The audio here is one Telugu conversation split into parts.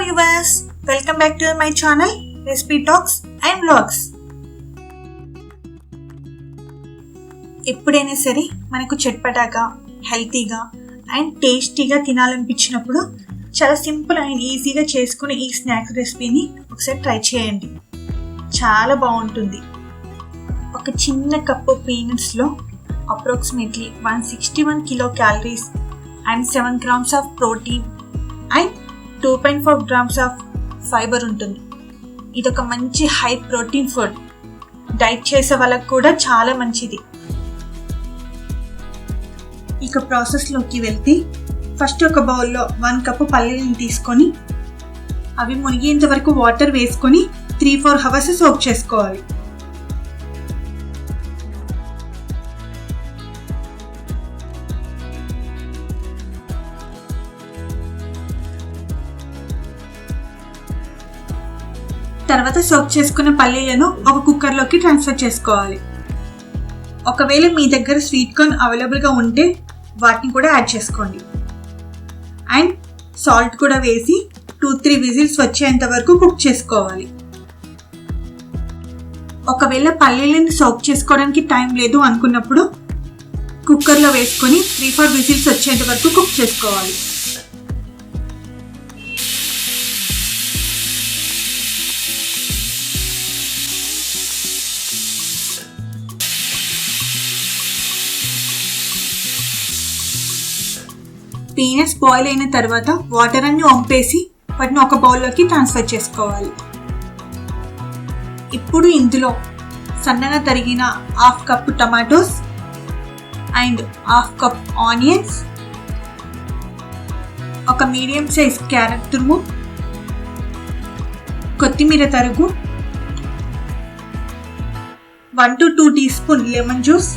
viewers, welcome back to my channel Recipe Talks and Vlogs. ఎప్పుడైనా సరే మనకు చట్పటాగా హెల్తీగా అండ్ టేస్టీగా తినాలనిపించినప్పుడు చాలా సింపుల్ అండ్ ఈజీగా చేసుకునే ఈ స్నాక్ రెసిపీని ఒకసారి ట్రై చేయండి. చాలా బాగుంటుంది. ఒక చిన్న కప్పు పీనట్స్లో approximately 161 kilo calories and 7 grams of protein and 2.4 grams of fibre ఉంటుంది. ఇది ఒక మంచి హై ప్రోటీన్ ఫుడ్. డైట్ చేసే వాళ్ళకు కూడా చాలా మంచిది. ఇక ప్రాసెస్లోకి వెళ్తే ఫస్ట్ ఒక బౌల్లో 1 కప్పు పల్లీలను తీసుకొని అవి మునిగేంత వరకు వాటర్ వేసుకొని 3-4 hours సోక్ చేసుకోవాలి. తర్వాత సోక్ చేసుకున్న పల్లీలను ఒక కుక్కర్లోకి ట్రాన్స్ఫర్ చేసుకోవాలి. ఒకవేళ మీ దగ్గర స్వీట్ కార్న్ అవైలబుల్గా ఉంటే వాటిని కూడా యాడ్ చేసుకోండి. అండ్ సాల్ట్ కూడా వేసి 2-3 విజిల్స్ వచ్చేంత వరకు కుక్ చేసుకోవాలి. ఒకవేళ పల్లీలను సోక్ చేసుకోవడానికి టైం లేదు అనుకున్నప్పుడు కుక్కర్లో వేసుకొని 3-4 విజిల్స్ వచ్చేంత వరకు కుక్ చేసుకోవాలి. పీనట్స్ బాయిల్ అయిన తర్వాత వాటర్ అన్ని వంపేసి వాటిని ఒక బౌల్లోకి ట్రాన్స్ఫర్ చేసుకోవాలి. ఇప్పుడు ఇందులో సన్నగా తరిగిన 1/2 cup tomatoes and 1/2 cup onions, ఒక మీడియం సైజ్ క్యారెట్ తురుము, కొత్తిమీర తరుగు, 1 to 2 teaspoon లెమన్ జ్యూస్,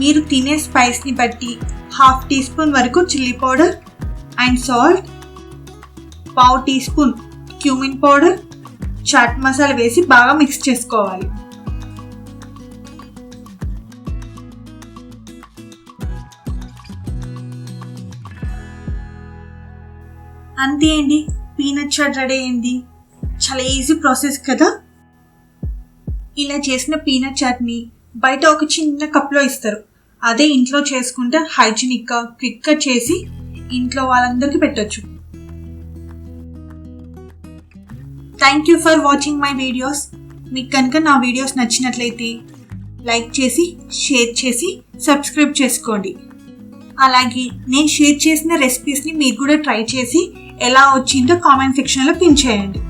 మీరు తినే స్పైస్ని బట్టి 1/2 teaspoon వరకు chilli powder and salt, 1/2 teaspoon cumin powder, chaat masala వేసి బాగా మిక్స్ చేసుకోవాలి. అంతే అండి, పీనట్ చాట్ రెడీ అయింది. చాలా ఈజీ ప్రాసెస్ కదా. ఇలా చేసిన పీనట్ చాట్ని బయట ఒక చిన్న కప్లో ఇస్తారు. అదే ఇంట్లో చేసుకుంటే హైజీనిక్గా క్విక్గా చేసి ఇంట్లో వాళ్ళందరికీ పెట్టొచ్చు. Thank you for watching my videos. మీకు కనుక నా వీడియోస్ నచ్చినట్లయితే లైక్ చేసి షేర్ చేసి సబ్స్క్రైబ్ చేసుకోండి. అలాగే నేను షేర్ చేసిన రెసిపీస్ని మీరు కూడా ట్రై చేసి ఎలా వచ్చిందో కామెంట్ సెక్షన్లో పిన్ చేయండి.